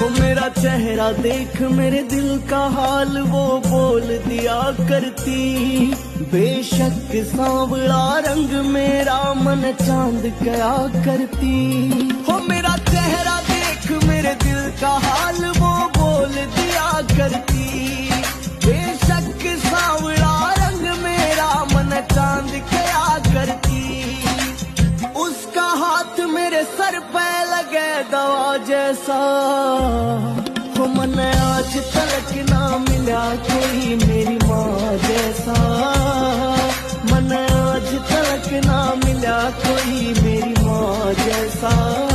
हो मेरा चेहरा देख मेरे दिल का हाल वो बोल दिया करती। बेशक सांवला रंग मेरा मन चांद क्या करती। हो मेरा चेहरा देख मेरे दिल का हाल वो बोल दिया करती। बेशक सांवला रंग मेरा मन चांद क्या करती। उसका हाथ मेरे सर पे लगे दवा जैसा। हो मन आज तक ना मिला कोई मेरी माँ जैसा। मन आज तक ना मिला कोई मेरी माँ जैसा।